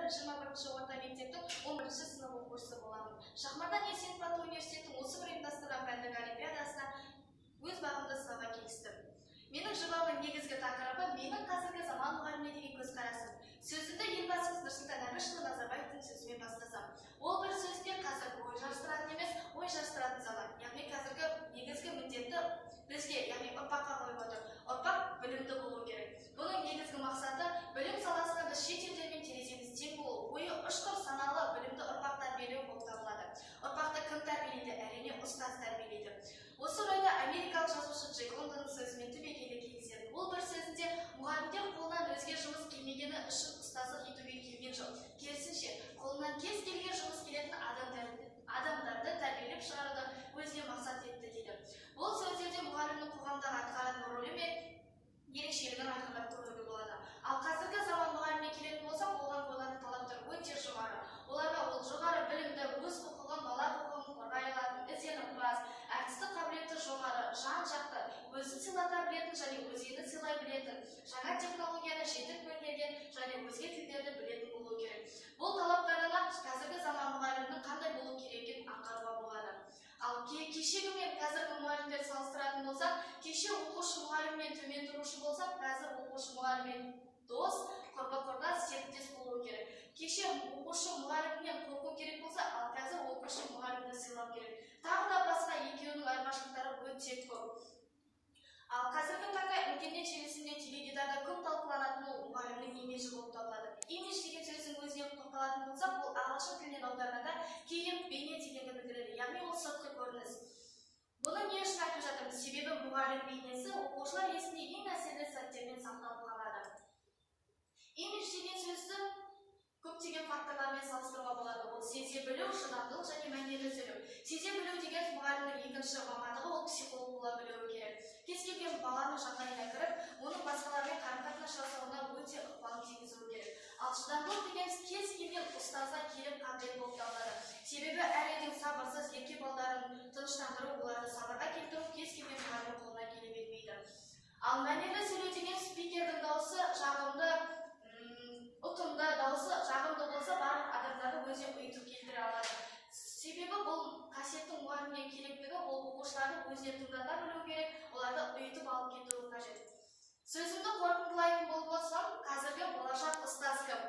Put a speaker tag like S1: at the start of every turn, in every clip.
S1: 21 орта мектептің 11 сынып оқушысы боламын. Шахмардан Есенов атты университеттің осы бір ұйымдастырған пәндік олимпиадасына өз бағымды сынауға келістім. Менің жобамның негізгі тақырыбы менің қазіргі заман мұғаліміне деген көзқарасым. Сөзімді елбасымыз Нұрсұлтан Әбішұлы Назарбаевтың сөзімен бастасам. Ол бір сөзде қазір ой жарыстыратын емес, ой жарыстыратын заман. Яғни қазіргі негізгі міндетті бізге, яғни ұрпаққа қойып отыр. Ұрпақ білімді болу керек. Бұның негізгі мақсаты білім саласында біз шет елдермен тереземіз тең болу, ойы ұшқыр саналы білімді ұрпақ тәрбиелеу болып табылады. Ұрпақты кім тәрбиелейді? Әрине ұстаз тәрбиелейді. Осы орайда америкалық жазушы Джек Лондонның сөзімен түбегейлі келісемін. Ол бір сөзінде мұғалімдер қолынан өзге жұмыс келмегені үшін ұстаздық етуге келген жоқ. Керісінше, қолынан кез келген жұмыс келетін адамдарды тәрбиелеп шығаруды өзіне мақсат етті дейді. Бұл сөздерде мұғалімнің қоғамдағы атқаратын рөлі мен ерекшелігін айқындап көруге болады. Ал қазіргі заман мұғаліміне келетін болсақ, оған қойылатын талаптар өте жоғары. Оларға ол жоғары білімді, өз құқығын, бала құқығын қорғай алатын, ізденімпаз, әртістік қабілеті жоғары, жан-жақты, өзін сыйлата білетін және өзгені сыйлай білетін, жаңа технологияны жетік меңгерген және өзге тілдерді білетін болу керек. Бұл талаптардан қазіргі заман мұғалімінің қандай болу керек екенін аңғаруға болады. Ал кешегі мен қазіргі мұғалімдер салыстыратын болсақ, кеше оқушы мұғаліммен төмен тұрушы болсақ, қазір оқушы мұғаліммен дос, құрбы-құрдас, серіктес болуы керек. Кеше оқушы мұғалімнен қорқу керек болса, ал қазір оқушы мұғалімді сыйлау керек. Тағы да басқа екеуінің айырмашылықтары өте көп. Ал қазіргі таңда интернет желісінде, теледидарда күн талқыланатын ол мұғалімнің имиджі болып табылады. Имидж деген сөздің өзіне тоқталатын болсақ, ол ағылшын тілінен аударғанда кейін бейне дегенді білдіреді, яғни ол сыртқы көрініс. Бұны не үшін айтып жатырмын? Себебі мұғалім бейнесі оқушылар есінде ең әсерлі сәттермен сақталып қалады. Имидж деген сөзді көптеген факторлармен салыстыруға болады. Ол сезе білу, шыдамдылық және мәнерлі сөйлеу. Сезе білу деген мұғалімнің екінші мамандығы, ол психолог бола білуі керек. Кез келген баланың жағдайына кіріп, оның басқалармен қарым-қатынас жасауына өте ықпалын тигізуі керек. Ал шыдамдылық деген кез келген ұстазға келіп қабілет болып табылады. Себебі әр елдің сабырсыз ерке балаларын тыныштандыру, оларды сабырға келтіру кез келген мұғалімнің қолына келе бермейді. Ал мәнерлі сөйлеу деген спикердің дауысы жағымды, ұтымды, дауысы жағымды болса, барлық адамдарды өзіне ұйытып келтіре алады. Себебі бұл қасиеттің мұғалімге керектігі, ол оқушыларды өзіне тыңдата білу керек, оларды ұйытып алып кетуі қажет. Сөзімді қорытындылайтын болып болсам, қазіргі болашақ ұстаз кім?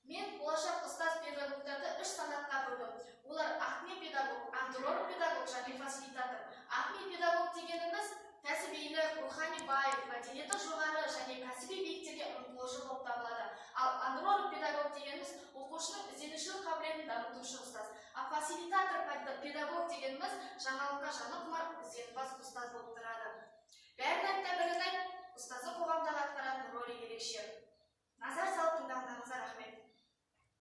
S1: Мен болашақ ұстаз педагогтарды 3 санатқа бөлдім. Олар ақни педагог, антуролог педагог және фасилитатор. Ақни педагог дегеніміз кәсібилік, рухани бай, мәдениеті жоғары және кәсіби биіктерге ұмтылушы болып табылады. Ал антуролог педагог дегеніміз оқушының ізденушілік қабілетін дамытушы ұстаз. Ал фасилитатор педагог дегеніміз жаңа